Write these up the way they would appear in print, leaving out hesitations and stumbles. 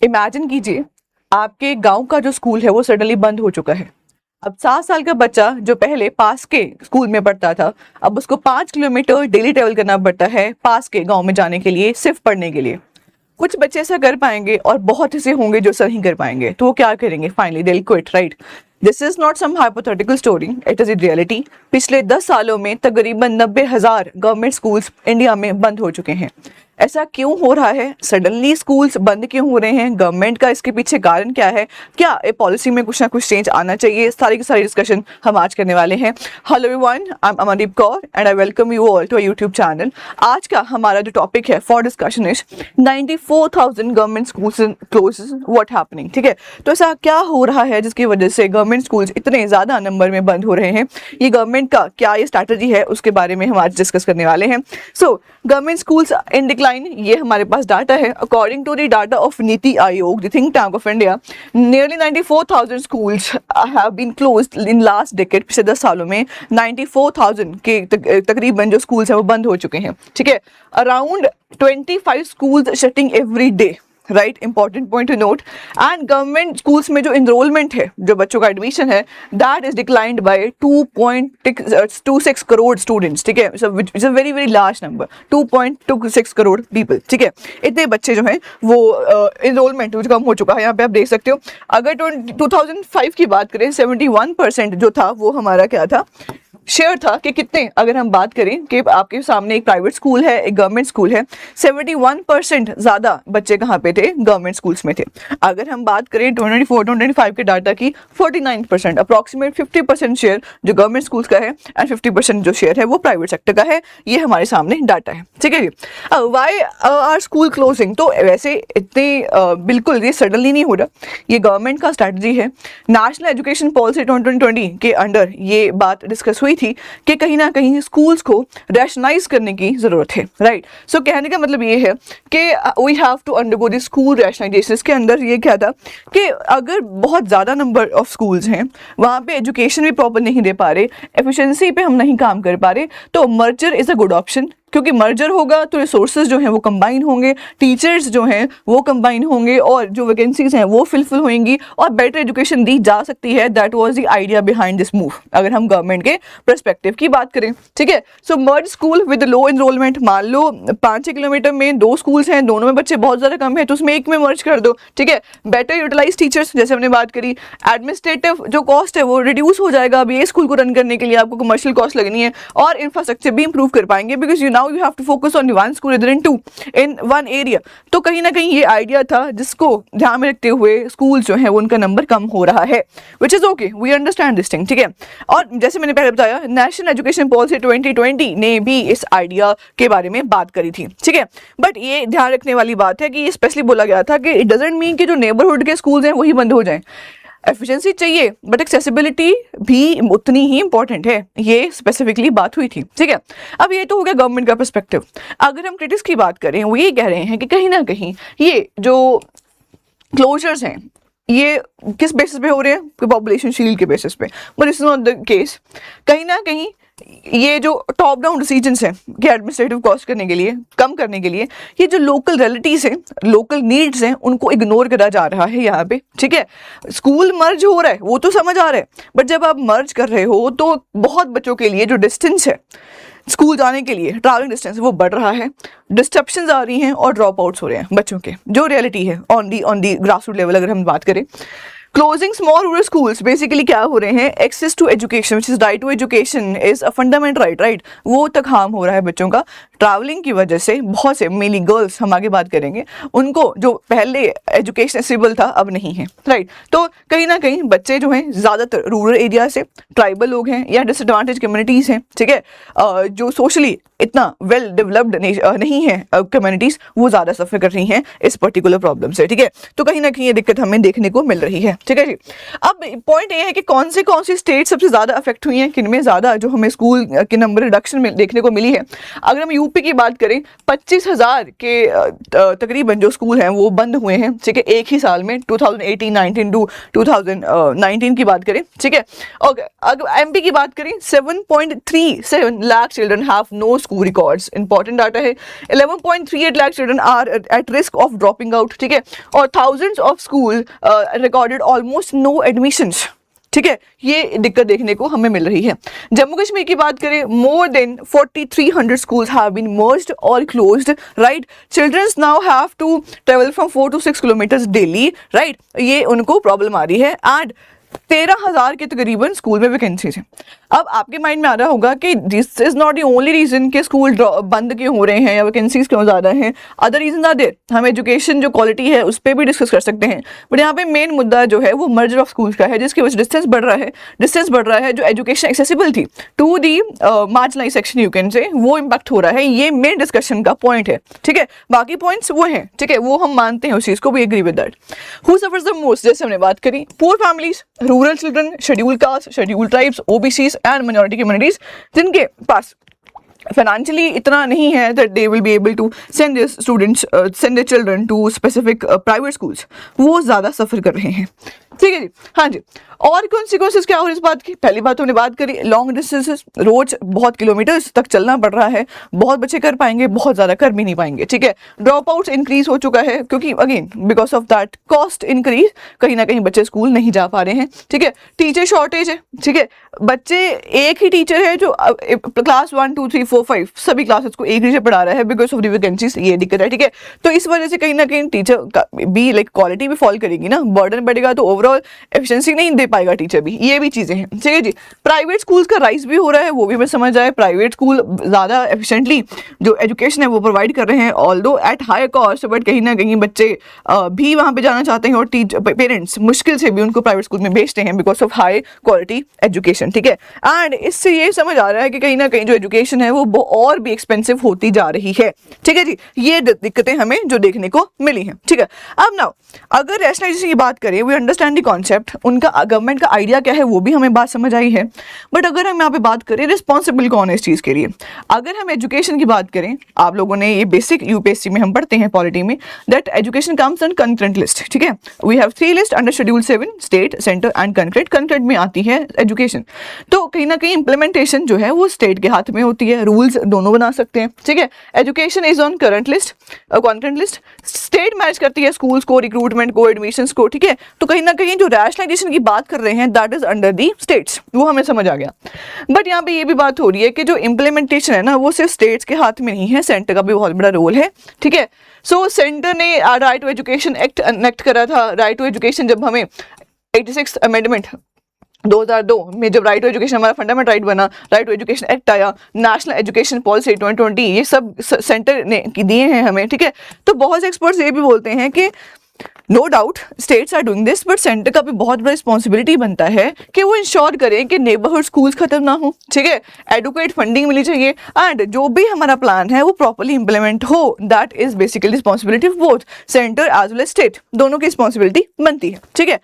Imagine कीजिए आपके गांव का जो स्कूल है वो सडनली बंद हो चुका है। अब 7 साल का बच्चा जो पहले पास के स्कूल में पढ़ता था, अब उसको 5 किलोमीटर डेली ट्रेवल करना पड़ता है पास के गांव में जाने के लिए, सिर्फ पढ़ने के लिए। कुछ बच्चे ऐसा कर पाएंगे और बहुत ऐसे होंगे जो नहीं कर पाएंगे, तो वो क्या करेंगे? Finally they will quit, right? This is not some hypothetical story, it is in reality. पिछले 10 सालों में तकरीबन 90,000 गवर्नमेंट स्कूल्स इंडिया में बंद हो चुके हैं। ऐसा क्यों हो रहा है? सडनली स्कूल्स बंद क्यों हो रहे हैं? गवर्नमेंट का इसके पीछे कारण क्या है? क्या ये पॉलिसी में कुछ ना कुछ चेंज आना चाहिए? सारी की सारी डिस्कशन हम आज करने वाले हैं। Hello everyone, I am Amandeep Kaur and I welcome you all to our YouTube channel. आज का हमारा जो टॉपिक है for discussion is 94,000 government schools close, what happening. ठीक है, तो ऐसा क्या हो रहा है जिसकी वजह से गवर्नमेंट स्कूल्स इतने ज़्यादा नंबर में बंद हो रहे हैं? ये गवर्नमेंट का क्या ये स्ट्रैटेजी है, उसके बारे में हम आज डिस्कस करने वाले हैं। So government schools in decline, ये हमारे पास डाटा है। According to the data of NITI Aayog, the think tank of India, nearly 94,000 schools have been closed in last decade. पिछले 10 सालों में 94,000 के तकरीबन जो स्कूल्स हैं वो बंद हो चुके हैं। ठीक है, around 25 schools shutting every day, right? Important point to note. And government schools में जो इनरोलमेंट है, जो बच्चों का एडमिशन है, that is declined by 2.26 crore students. ठीक है, it's a very very large number, 2.26 crore people. ठीक है, इतने बच्चे जो हैं वो इनरोलमेंट जो कम हो चुका है। यहाँ पे आप देख सकते हो, अगर 2005 की बात करें, 71% जो था वो हमारा क्या था, शेयर था कि कितने, अगर हम बात करें कि आपके सामने एक प्राइवेट स्कूल है, एक गवर्नमेंट स्कूल है, 71% ज़्यादा बच्चे कहाँ पे थे? गवर्नमेंट स्कूल्स में थे। अगर हम बात करें 2024-2025 के डाटा की, 49%, अप्रॉक्सीमेट 50% शेयर जो गवर्नमेंट स्कूल्स का है एंड 50% जो शेयर है वो प्राइवेट सेक्टर का है। ये हमारे सामने डाटा है। ठीक है जी। Why are school closing? तो वैसे इतने बिल्कुल ये सडनली नहीं हो रहा, ये गवर्नमेंट का स्ट्रैटेजी है। नेशनल एजुकेशन पॉलिसी 2020 के अंडर ये बात डिस्कस हुई थी कि कहीं ना कहीं स्कूल्स को रैशनलाइज करने की जरूरत है, राइट? सो कहने का मतलब ये है कि we have to undergo the school rationalization. इसके अंदर ये क्या था कि अगर बहुत ज़्यादा नंबर ऑफ स्कूल्स हैं, वहाँ पे एजुकेशन भी प्रॉपर नहीं दे पा रहे, एफिशिएंसी पे हम नहीं काम कर पा रहे, तो merger is a good option. क्योंकि मर्जर होगा तो रिसोर्सेज जो हैं वो कंबाइन होंगे, टीचर्स जो हैं वो कंबाइन होंगे और जो वैकेंसीज हैं वो फिलफिल होंगी और बेटर एजुकेशन दी जा सकती है। That was the idea behind this move, अगर हम गवर्नमेंट के पर्सपेक्टिव की बात करें। ठीक है, सो मर्ज स्कूल विद लो एनरोलमेंट। मान लो 5-6 किलोमीटर में 2 स्कूल्स हैं, दोनों में बच्चे बहुत ज़्यादा कम है, तो उसमें एक में मर्ज कर दो। ठीक है, बेटर यूटिलाइज टीचर्स, जैसे हमने बात करी। एडमिनिस्ट्रेटिव जो कॉस्ट है वो रिड्यूस हो जाएगा। अब ये स्कूल को रन करने के लिए आपको कमर्शियल कॉस्ट लगनी है और इंफ्रास्ट्रक्चर भी इंप्रूव कर पाएंगे, because now you have to focus on one school rather than two in one area। तो कहीं ना कहीं ये आइडिया था जिसको ध्यान में रखते हुए स्कूल जो है उनका नंबर कम हो रहा है, which is okay, we understand this thing। ठीक है, और जैसे मैंने पहले बताया, नेशनल एजुकेशन पॉलिसी 2020 ने भी इस आइडिया के बारे में बात करी थी। ठीक है, बट ये ध्यान रखने वाली बात है कि ये स्पेशली बोला गया था कि इट डजंट मीन कि जो नेबरहुड के स्कूल्स हैं वही बंद हो जाएं। एफिशिएंसी चाहिए बट एक्सेसिबिलिटी भी उतनी ही इंपॉर्टेंट है, ये स्पेसिफिकली बात हुई थी। ठीक है, अब ये तो हो गया गवर्नमेंट का पर्सपेक्टिव। अगर हम क्रिटिक्स की बात करें, वो ये कह रहे हैं कि कहीं ना कहीं ये जो क्लोजर्स हैं ये किस बेसिस पे हो रहे हैं? पॉपुलेशन शील्ड के बेसिस पे, but it's not the case. कहीं ना कहीं ये जो टॉप डाउन डिसीजंस हैं कि एडमिनिस्ट्रेटिव कॉस्ट करने के लिए, कम करने के लिए, ये जो लोकल रियलिटीज़ हैं, लोकल नीड्स हैं, उनको इग्नोर करा जा रहा है यहाँ पे। ठीक है, स्कूल मर्ज हो रहा है वो तो समझ आ रहा है, बट जब आप मर्ज कर रहे हो तो बहुत बच्चों के लिए जो डिस्टेंस है स्कूल जाने के लिए, ट्रैवलिंग डिस्टेंस, वो बढ़ रहा है, डिस्ट्रप्शंस आ रही हैं और ड्रॉप आउट्स हो रहे हैं बच्चों के। जो रियलिटी है ऑन दी ग्रासरूट लेवल अगर हम बात करें, closing small rural schools basically क्या हो रहे हैं? Access to education which is right to education is a fundamental right, वो तक हार्म हो रहा है बच्चों का। ट्रैवलिंग की वजह से बहुत से मेनली गर्ल्स, हम आगे बात करेंगे, उनको जो पहले एजुकेशन एक्सेसिबल था अब नहीं है, राइट? तो कहीं ना कहीं बच्चे जो हैं ज़्यादातर रूरल एरिया से, ट्राइबल लोग हैं या डिसएडवांटेज कम्युनिटीज़ हैं, ठीक है, जो सोशली इतना वेल डेवलप्ड नहीं है कम्युनिटीज़, वो ज़्यादा सफ़र कर रही हैं इस पर्टिकुलर प्रॉब्लम से। ठीक है, तो कहीं ना कहीं ये दिक्कत हमें देखने को मिल रही है। ठीक है जी, अब पॉइंट ये है कि कौन सी स्टेट सबसे ज़्यादा अफेक्ट हुई हैं, किन में ज़्यादा जो हमें स्कूल के नंबर रिडक्शन में देखने को मिली है। अगर हम यूपी की बात करें 25,000 के तकरीबन जो स्कूल हैं वो बंद हुए हैं, ठीक है, एक ही साल में 2018-19 टू 2019 की बात करें, ठीक है। ओके, अगर एमपी की बात करें 7.37 lakh children have no school records, important data है। 11.38 lakh children are at risk of dropping out, ठीक है, और thousands of school recorded almost no admissions, ठीक है, ये दिक्कत देखने को हमें मिल रही है। जम्मू कश्मीर की बात करें more than 4300 schools have been merged or closed, right? Children now have to travel from 4 to 6 kilometers daily, right? ये उनको प्रॉब्लम आ रही है एंड 13,000 के तकरीबन स्कूल में वैकेंसीज हैं। अब आपके माइंड में आ रहा होगा कि this is not the only reason कि स्कूल बंद क्यों हो रहे हैं या वैकेंसीज क्यों ज़्यादा हैं, अदर रीजन आर देयर। हम एजुकेशन जो क्वालिटी है उस पर भी डिस्कस कर सकते हैं, बट यहाँ पे मेन मुद्दा जो है वो मर्जर ऑफ स्कूल्स का है, जिसकी वजह से डिस्टेंस बढ़ रहा है, जो एजुकेशन एक्सेसिबल थी to the marginalize section you can say, वो इम्पैक्ट हो रहा है। ये मेन डिस्कशन का पॉइंट है, ठीक है, बाकी पॉइंट्स वो हैं, ठीक है, वो हम मानते हैं उस चीज़ को, we agree with that. Who suffers the most, जैसे हमने बात करी, poor families, rural children, scheduled caste, scheduled tribes, OBCs and minority communities, जिनके पास फाइनेंशियली इतना नहीं है that they will be able to send their students send their children to specific private schools, वो ज़्यादा सफ़र कर रहे हैं, ठीक है जी। हाँ जी, और कॉन्सिक्वेंसेस क्या हो रही इस बात की? पहली बात हमने बात करी, लॉन्ग डिस्टेंसेस, रोज बहुत किलोमीटर्स तक चलना पड़ रहा है, बहुत बच्चे कर पाएंगे, बहुत ज़्यादा कर भी नहीं पाएंगे, ठीक है। ड्रॉप आउट्स इंक्रीज हो चुका है क्योंकि again because of that cost increase, कहीं ना कहीं बच्चे स्कूल नहीं जा पा रहे हैं, ठीक है। टीचर शॉर्टेज है, ठीक है, बच्चे एक ही टीचर है जो क्लास 1 2 3 4 5 सभी क्लासेस को एक टीचर पढ़ा रहा है बिकॉज ऑफ द वैकेंसीज, ये दिक्कत है, ठीक है। तो इस वजह से कहीं ना कहीं टीचर भी लाइक क्वालिटी भी फॉल करेगी ना, बर्डन बढ़ेगा तो ओवरऑल एफिशिएंसी नहीं दे पाएगा टीचर भी, ये भी चीज़ें हैं, ठीक है जी। प्राइवेट स्कूल्स का राइज भी हो रहा है, वो भी हमें समझ आए, प्राइवेट स्कूल ज़्यादा एफिशिएंटली जो एजुकेशन है वो प्रोवाइड कर रहे हैं, although at high cost, but कहीं ना कहीं बच्चे भी वहाँ पे जाना चाहते हैं और पेरेंट्स मुश्किल से भी उनको प्राइवेट स्कूल में भेजते हैं because of high quality education, ठीक है। एंड इससे ये समझ आ रहा है कि कहीं ना कहीं जो एजुकेशन है वो और भी एक्सपेंसिव होती जा रही है, ठीक है जी। ये दिक्कतें हमें जो देखने को मिली हैं, ठीक है। अब नाउ अगर रैशनलाइजेशन की बात करें, वी अंडरस्टैंड द कॉन्सेप्ट, उनका गवर्नमेंट का आइडिया क्या है वो भी हमें बात समझ आई है, बट अगर हम यहाँ पे बात करें रिस्पॉन्सिबल कौन है इस चीज़ के लिए, अगर हम एजुकेशन की बात करें, आप लोगों ने ये बेसिक यूपीएससी में हम पढ़ते हैं पॉलिटी में, that education comes on concurrent list, ठीक है। We have 3 list under schedule 7, state, centre and concurrent में आती है एजुकेशन। तो कहीं ना कहीं इंप्लीमेंटेशन जो है वो स्टेट के हाथ में होती है, रूल्स दोनों बना सकते हैं, ठीक है। Education is on current list, concurrent list, state manage करती है स्कूल्स को, रिक्रूटमेंट को, एडमिशंस को, ठीक है। तो कहीं ना कहीं जो रैशनलाइजेशन की बात कर रहे हैं that is under the states, वो हमें समझ आ गया। बट यहाँ पे ये भी बात हो रही है कि जो इम्प्लीमेंटेशन है ना वो सिर्फ स्टेट्स के हाथ में नहीं है, सेंटर का भी बहुत बड़ा रोल है, ठीक है। सो सेंटर ने right to education act enact करा था, राइट टू एजुकेशन जब हमें 86 अमेंडमेंट 2002 में जब राइट टू एजुकेशन हमारा फंडामेंटल राइट बना, राइट टू एजुकेशन एक्ट आया, नेशनल एजुकेशन पॉलिसी 2020, ये सब सेंटर ने दिए हैं हमें, ठीक है। तो बहुत से एक्सपर्ट्स ये भी बोलते हैं कि no doubt states are doing this, but centre का भी बहुत बड़ा रिस्पॉन्सिबिलिटी बनता है कि वो इंश्योर करें कि नेबरहुड स्कूल्स खत्म ना हो, ठीक है, एडुकेट फंडिंग मिली चाहिए, एंड जो भी हमारा प्लान है वो प्रॉपर्ली इंप्लीमेंट हो। That is basically responsibility of both centre as well as state, दोनों की रिस्पॉन्सिबिलिटी बनती है, ठीक है।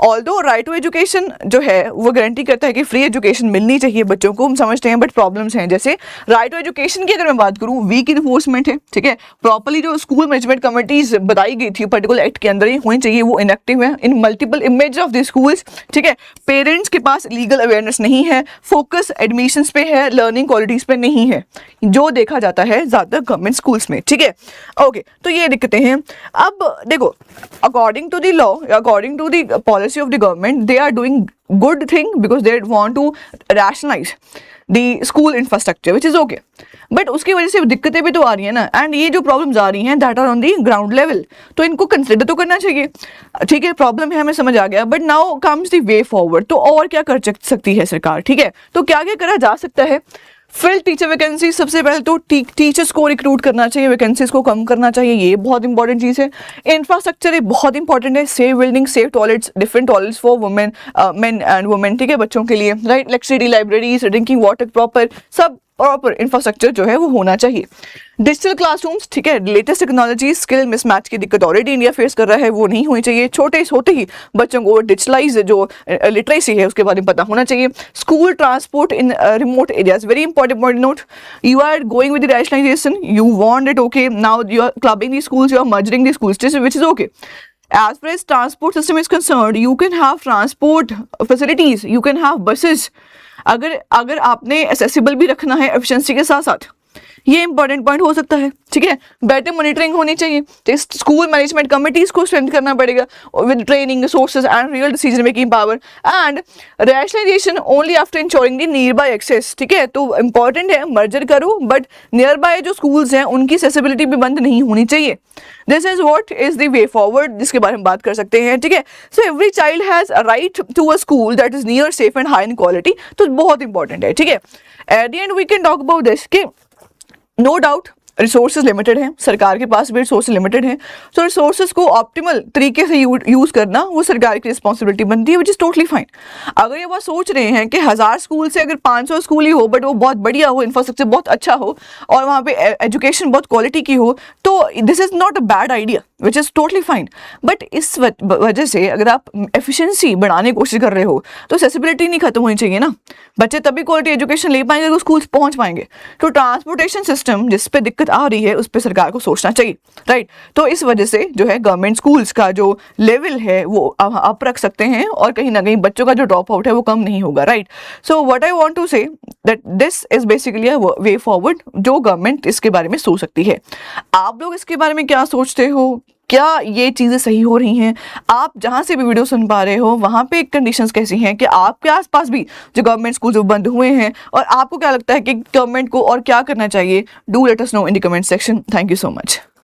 ऑल्दो राइट टू एजुकेशन जो है वो गारंटी करता है कि फ्री एजुकेशन मिलनी चाहिए बच्चों को, हम समझते हैं, बट प्रॉब्लम्स हैं, जैसे राइट टू एजुकेशन की अगर मैं बात करूँ, वीक इन्फोर्समेंट है, ठीक है। प्रॉपर्ली जो स्कूल मैनेजमेंट कमिटीज बताई गई थी पर्टिकुलर एक्ट के अंदर ही होनी चाहिए, वो इनएक्टिव है इन multiple image of the schools, ठीक है। पेरेंट्स के पास लीगल अवेयरनेस नहीं है, फोकस एडमिशंस पे है, लर्निंग क्वालिटीज़ पे नहीं है, जो देखा जाता है ज़्यादातर गवर्नमेंट स्कूल्स में, ठीक है। ओके, तो ये दिक्कतें हैं। अब देखो, according to the law, according to the policy of the government, they are doing good thing because they want to rationalize the school infrastructure, which is okay, but उसकी वजह से दिक्कतें भी तो आ रही है ना, एंड ये जो प्रॉब्लम्स आ रही हैं that are on the ground level, तो इनको कंसिडर तो करना चाहिए, ठीक है। प्रॉब्लम है, हमें समझ आ गया, but now comes the way forward. तो और क्या कर सकती है सरकार, ठीक है। तो क्या क्या करा जा सकता है? फिल टीचर वैकेंसी, सबसे पहले तो टीचर्स को रिक्रूट करना चाहिए, वैकेंसीज को कम करना चाहिए, ये बहुत इंपॉर्टेंट चीज़ है। इंफ्रास्ट्रक्चर बहुत इंपॉर्टेंट है, safe building, safe toilets, different toilets for women, main and women, ठीक है, बच्चों के लिए, right. Electricity, libraries, drinking water proper, सब प्रॉपर इंफ्रास्ट्रक्चर जो है वो होना चाहिए। डिजिटल क्लासरूम्स, ठीक है, लेटेस्ट टेक्नोलॉजी स्किल मिसमैच की दिक्कत ऑलरेडी इंडिया फेस कर रहा है, वो नहीं होनी चाहिए। छोटे होते ही बच्चों को डिजिटलाइज जो लिटरेसी है उसके बारे में पता होना चाहिए। School transport in remote areas, very important point note, you are going with the rationalization, you want it, okay, now you are clubbing the schools, you are merging the schools, which is okay. As far as transport system is concerned, you can have transport facilities, you can have buses. अगर आपने accessible भी रखना है efficiency के साथ साथ, ये important point हो सकता है, ठीक है। बेटर मॉनिटरिंग होनी चाहिए, स्कूल मैनेजमेंट कमिटीज को स्ट्रेंथ करना पड़ेगा with training resources and real decision making power and rationalisation only after ensuring the nearby access, ठीक है। तो इंपॉर्टेंट है मर्जर करो, बट नियर बाय जो स्कूल्स हैं उनकी एक्सेसिबिलिटी भी बंद नहीं होनी चाहिए। This is what is the way forward, जिसके बारे में बात कर सकते हैं, ठीक है। So every child has a right to a school that is near, safe and high in quality, तो बहुत इंपॉर्टेंट है, ठीक है। At the end we can talk about this कि नो डाउट रिसोर्सेज लिमिटेड हैं, सरकार के पास भी रिसोर्सेज लिमिटेड हैं, तो रिसोर्सेज को ऑप्टिमल तरीके से यूज़ करना वो सरकार की रिस्पॉन्सिबिलिटी बनती है, विच इज़ टोटली फाइन। अगर ये बात सोच रहे हैं कि 1000 स्कूल से अगर 500 स्कूल ही हो बट वो बहुत बढ़िया हो, इंफ्रास्ट्रक्चर बहुत अच्छा हो और वहाँ पे एजुकेशन बहुत क्वालिटी की हो, तो this is not a bad idea, which is totally fine. But इस वजह से अगर आप एफिशिएंसी बढ़ाने की कोशिश कर रहे हो तो एक्सेसिबिलिटी नहीं खत्म होनी चाहिए ना। बच्चे तभी क्वालिटी एजुकेशन ले पाएंगे अगर स्कूल पहुँच पाएंगे। तो ट्रांसपोर्टेशन सिस्टम जिस पे दिक्कत आ रही है उस पर सरकार को सोचना चाहिए, राइट। तो इस वजह से जो है गवर्नमेंट स्कूल्स का जो लेवल है वो अप रख सकते हैं और कहीं ना कहीं बच्चों का जो ड्रॉप आउट है वो कम नहीं होगा, right. So what I want to say that this is basically a way forward जो गवर्नमेंट इसके बारे में सोच सकती है। आप लोग इसके बारे में क्या सोचते हो? क्या ये चीज़ें सही हो रही हैं? आप जहाँ से भी वीडियो सुन पा रहे हो वहाँ पे कंडीशंस कैसी हैं कि आपके आसपास भी जो गवर्नमेंट स्कूल जो बंद हुए हैं, और आपको क्या लगता है कि गवर्नमेंट को और क्या करना चाहिए? Do let us know in the comment section. Thank you so much.